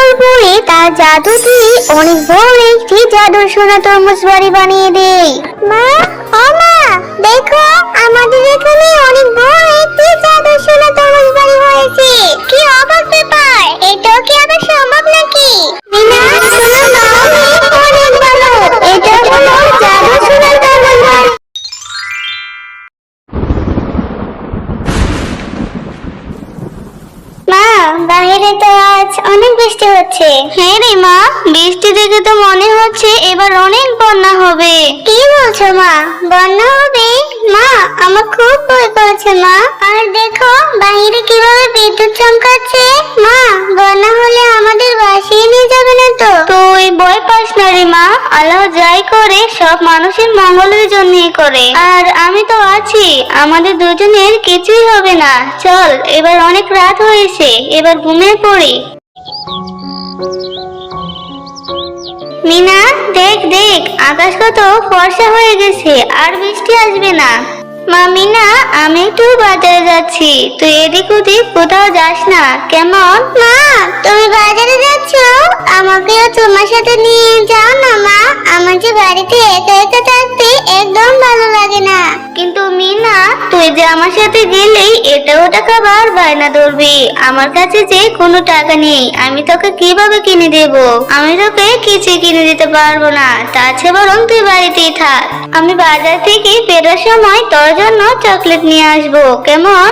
বছর পরে তার জাদু দিয়ে অনেক বড় একটি জাদুর সোনা তরমুজ বাড়ি বানিয়ে দেয়। মা, ও মা, দেখো আমাদের এখানে অনেক বড় একটি জাদুর সোনা তরমুজ বাড়ি হয়েছে। কি অবাক ব্যাপার! এটাও কি আবার সম্ভব নাকি? মিনা, শোনো না, আমি অনেক ভালো। এটা হলো জাদুর সোনা তরমুজ বাড়ি। মা, বাইরে তো আজ অনেক বৃষ্টি হচ্ছে। হ্যাঁ রে মা, বৃষ্টি দেখে তো মনে হচ্ছে এবার অনেক বন্যা হবে। কি বলছো মা, বন্যা হবে? মা, আমার খুব ভয় করছে মা। আর দেখো বাইরে কিভাবে বিদ্যুৎ চমকাচ্ছে। মা, বন্যা হলে আমাদের ভাসিয়ে নিয়ে যাবে না তো? তুই ভয় পাস না রে মা, আল্লাহ যাই করে সব মানুষের মঙ্গলের জন্যই করে। আর আমি তো আছি, আমাদের দুজনের কিছুই হবে না। চল, এবার অনেক রাত হয়েছে, এবার ঘুমিয়ে পড়ি। মিনা, দেখ দেখ, আকাশ কত ফর্সা হয়ে গেছে, আর বৃষ্টি আসবে না। মা, মিনা, আমি একটু বাজারে যাচ্ছি, তুই এদিক ওদিক কোথাও যাস না, কেমন? মা, তুমি বাজারে যাচ্ছ? আমাকেও তোমার সাথে নিয়ে যাও না মা। আমার যে বাড়িতে একা একা থাকতে একদম ভালো লাগে না। কিন্তু মিনা, তুই যে আমার সাথে গেলেই এটা ওটা খাবার বায়না ধরবি। আমার কাছে যে কোনো টাকা নেই, আমি তোকে কিভাবে কিনে দেব? আমি তোকে কিছুই কিনে দিতে পারবো না। তার চেয়ে বরং তুই বাড়িতেই থাক, আমি বাজার থেকে বেরোর সময় তোর জন্য চকলেট নিয়ে আসবো, কেমন?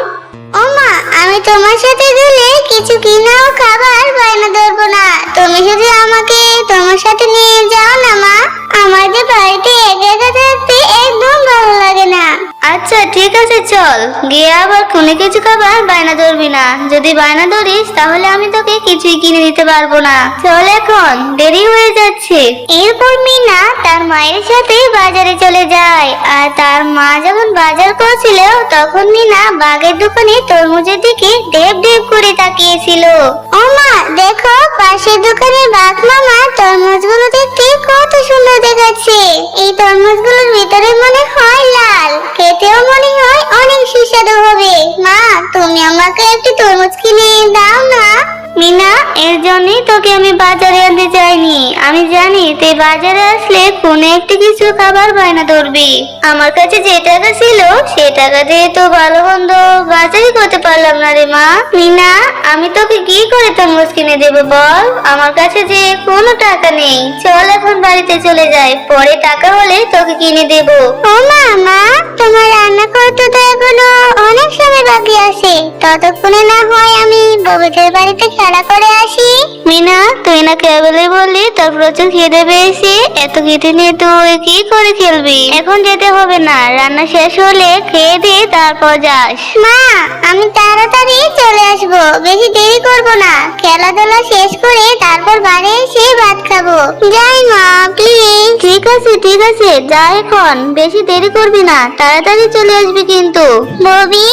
ও মা, আমি তোমার সাথে গেলে কিছু কিনাও খাবার বায়না ধরবো না। তুমি যদি আমাকে তোমার সাথে নিয়ে যাও না মা, আমাদের বাড়িতে একা একা থাকতে একদম ভালো লাগে না। আচ্ছা ঠিক আছে, চল, গিয়ে আবার কোনো কিছু খাবার বায়না ধরবি না। যদি বায়না ধরিস তাহলে আমি তোকে কিছুই কিনে দিতে পারবো না। চল, এখন দেরি হয়ে যাচ্ছে। এরপর মিনা তার মায়ের সাথে বাজারে চলে যায়। আর তার মা যখন বাজার করছিল তখন মিনা বাগের দোকানে তরমুজের দিকে দেব দেব করে তাকিয়েছিল। ও মা, দেখো পাশের দোকানের বাঘ মামা তরমুজগুলো দেখতে কত সুন্দর দেখাচ্ছে। এই তরমুজগুলোর ভিতরে মনে হয় লাল, খেতেও মনে হয় অনেক সুস্বাদু হবে। মা, তুমি আমাকে একটি তরমুজ কিনে দাও না। মিনা, এর জন্যই তোকে আমি বাজারে আনতে চাইনি। আমি জানি তুই বাজারে আসলে কোনো একটি কিছু খাবার বায়না ধরবি। আমার কাছে যে টাকা ছিল সে টাকা দিয়ে তো ভালো মন্দ বাজারই করতে পারলাম না রে মা। মিনা, আমি তোকে কি করে তরমুজ কিনে দেবো বল? আমার কাছে যে কোনো টাকা নেই। চল এখন বাড়িতে চলে যাই, পরে টাকা হলে তোকে কিনে দেবো। ও মা, মা, তোমার রান্না করতে তো এখনো অনেক সময় বাকি আছে। ততক্ষণে না হয় আমি ববিদের বাড়িতে খেলা করে আসি। মিনা, তুই না কেবলই বললি তোর প্রচুর খিদে পেয়েছে, এত খিদে নিয়ে তুই কি করে খেলবি? এখন যেতে হবে না, রান্না শেষ হলে খেয়ে দিয়ে তারপর যাস। মা, আমি তাড়াতাড়ি চলে আসবো, বেশি দেরি করবো না। খেলাধুলা শেষ করে তারপর বাড়ি এসে ভাত খাবো। যাই মা, প্লিজ। ঠিক আছে ঠিক আছে, যা, এখন বেশি দেরি করবি না, তাড়াতাড়ি চলে আসবি কিন্তু। ববি,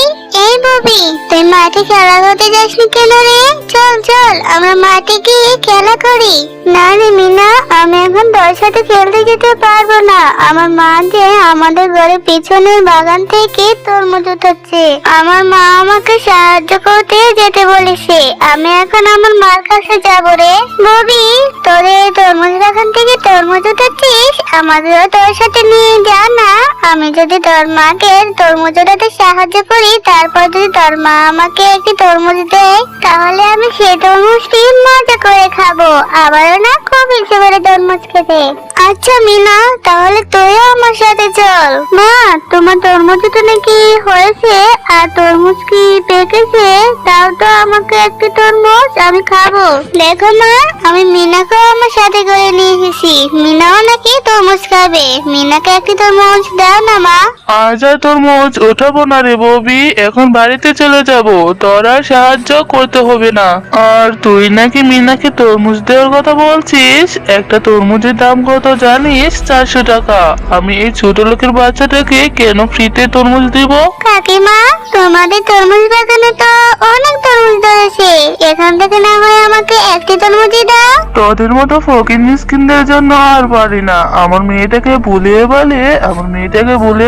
এই ববি, তুই মাঠে খেলা করতে যাসনি কেন রে? চল চল, আমরা মাঠে গিয়ে খেলা করি। না রে মিনা, আমি এখন তোর সাথে খেলতে যেতে পারবো না। আমার মা যে আমাদের ঘরের পিছনের বাগান থেকে তরমুজ উঠাচ্ছে, আমার মা আমাকে সাহায্য করতে যেতে বলেছে। আমি এখন আমার মার কাছে যাবো রে। ববি, তোদের তরমুজ বাগান থেকে তরমুজ উঠাচ্ছিস, আমাদেরও তোর সাথে নিয়ে যা না। আমি যদি তোর মাকে তরমুজ উঠাতে সাহায্য করি, তারপর যদি তোর মা আমাকে একটি তরমুজ দেয়, তাহলে আমি সেই তরমুজটি মজা করে খাবো। আবারও না খুব ইচ্ছে করে তরমুজ খেতে। আচ্ছা মিনা, তাহলে তুইও আমার সাথে চল। মা, তোমার তরমুজটা নাকি হয়েছে আর তরমুজ কি পেকেছে? তাও তো আমাকে একটি তরমুজ, আমি খাবো। দেখো মা, আমি মিনাকেও আমার সাথে করে নিয়ে এসেছি, মিনাও নাকি তরমুজ খাবে। মিনাকে একটি তরমুজ দাও না মা। আজ আর তরমুজ ওঠাবো না রে ববি, এখন বাড়িতে চলে যাব, তোর আর সাহায্য করতে হবে না। আর তুই নাকি মিনাকে তরমুজ দেওয়ার কথা বলছিস? একটা তরমুজের দাম কত জানিস? 400 টাকা। আমি এই ছোট লোকের বাচ্চাটাকে কেন ফ্রিতে তরমুজ দিব? কাকিমা, তোমাদের তরমুজ বাগানে তো অনেক তরমুজ ধরেছে, এখান থেকে না হয় আমাকে একটি তরমুজই দাও। তোদের মতো ফকির মিসকিনদের জন্য আর পারি না। আমার মেয়েটাকে ভুলিয়ে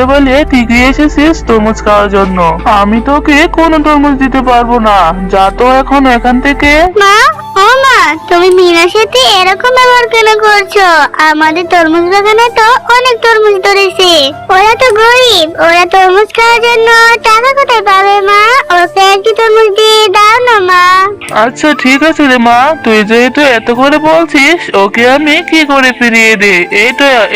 বলে ঠিকই এসেছিস তরমুজ খাওয়ার জন্য। আমি তোকে কোনো তরমুজ দিতে পারবো না, যা তো এখন এখান থেকে। মা, ও মা, তুমি কেন করছো? আমাদের তরমুজ বাগানে তো অনেক তরমুজ ধরেছে। ওরা তো গরিব, ওরা তরমুজ খাওয়ার জন্য টাকা কোথায় পাবে মা? ওকে একটি তরমুজ দিয়ে দাও না মা। আচ্ছা ঠিক আছে রে মা, তুই যেহেতু এত করে বলছিস, ওকে আমি কি করে ফিরিয়ে দে।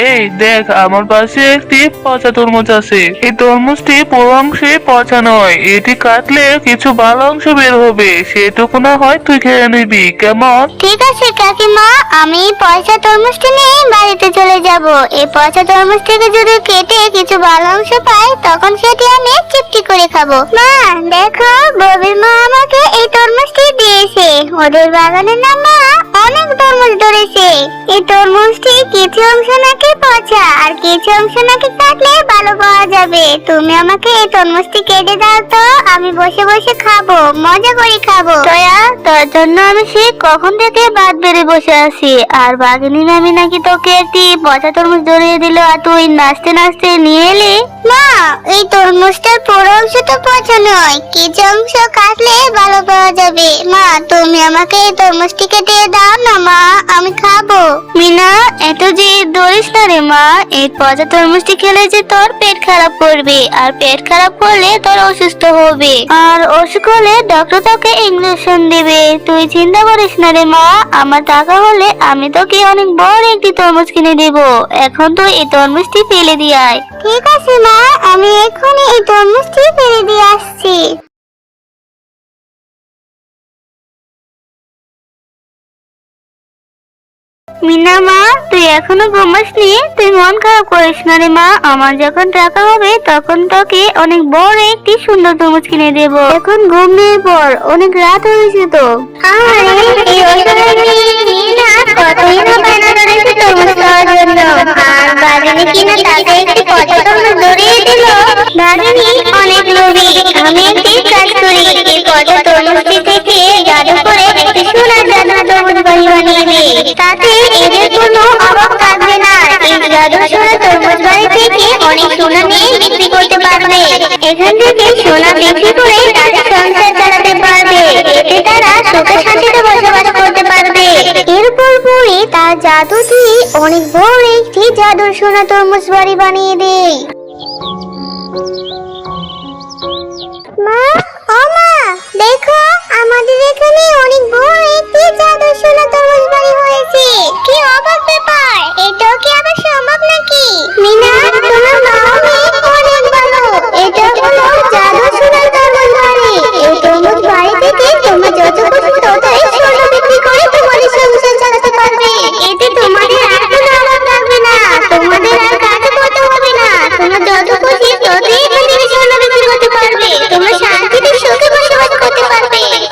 এই দেখ, আমার পাশে একটি পচা তরমুজ আছে। এই তরমুজটি পুরো অংশে পচা নয়, এটি কাটলে কিছু ভালো অংশ বের হবে, সেটুকু না হয় তুই খেয়ে নিবি, কেমন? ঠিক আছে কাকিমা, আমি পয়সা তরমুজটি নিয়ে বাড়িতে চলে যাব। এই পয়সা তরমুজ থেকে যদি কেটে কিছু ভালো অংশ পাই, তখন সেটি আমি চিপটি করে খাবো। মা দেখো, ববির মা আমাকে এই তরমুজটি দিয়েছে। ওদের বাগানে না মা অনেক তরমুজ ধরেছে। এই তরমুজটি কিছু অংশ নাকি পচা, আর কিছু অংশ নাকি কাটলে ভালো পাওয়া যাবে। তুমি আমাকে এই তরমুজটি কেটে দাও তো, আমি বসে বসে খাবো, মজা করে খাবো। দয়া, তোর জন্য আমি সে কখন থেকে বাদ বেড়ে বসে আছি, আর বাঘিনী মামি নাকি তোকে একটি পচা তরমুজ ধরিয়ে দিল, আর তুই নাচতে নাচতে নিয়ে এলি। মা, এই তরমুজটার পুরো অংশ তো পচা নয়, কিছু অংশ কাটলে ভালো পাওয়া যাবে। মা, তুমি আমাকে এই তরমুজটি কেটে দাও না মা, আমি খাবো। মিনা, এত যে ধরিস না রে মা, এই পচা তরমুজটি খেলে যে তোর পেট খারাপ করবে, আর পেট খারাপ করলে তোর অসুস্থ হবে, আর অসুখ হলে ডক্টর তোকে ইঞ্জেকশন দেবে। তুই চিন্তা করিস না রে মা, আমার টাকা হলে আমি তোকে অনেক বড় একটি তরমুজ কিনে দেব। এখন তুই এই তরমুজটি ফেলে দিয়ে আয়। ঠিক আছে মা, আমি এখনই এই তরমুজটি ফেলে দিয়ে আসছি। মিনা মা, তুই এখনো ঘুমাসনি? তুই মন খারাপ করিস না রে মা, আমার যখন টাকা হবে তখন তোকে অনেক বড় একটি সুন্দর তরমুজ কিনে দেব। এখন ঘুমিয়ে পড়, অনেক রাত হয়েছে তো। আরে এই অসহায় মেয়ে মিনা কতই না বায়না ধরেছে তরমুজ খাওয়ার জন্য, আর বাগানে কিনা তাকে একটি পচা তরমুজ ধরিয়ে দিল। বাগানে অনেক লোভী। আমি একটি কাজ করি, এই পচা তরমুজটি থেকে জাদু করে একটি সোনার জাদু তরমুজ বানিয়ে দিই। তাতে এদের কোনো অভাব থাকবে না। এই জাদু সোনা তরমুজ বাড়ি থেকে অনেক সোনা নিয়ে বিক্রি করতে পারবে। এখান থেকে সোনা বিক্রি করে তাদের সংসার চালাতে পারবে। এতে তারা সুখে শান্তিতে বসবাস করতে পারবে। এরপর পরে তার জাদু দিয়ে অনেক বড় একটি জাদুর সোনা তরমুজ বাড়ি বানিয়ে দেয়। মা, ও মা, দেখো আমাদের এখানে অনেক বড় একটি জাদুর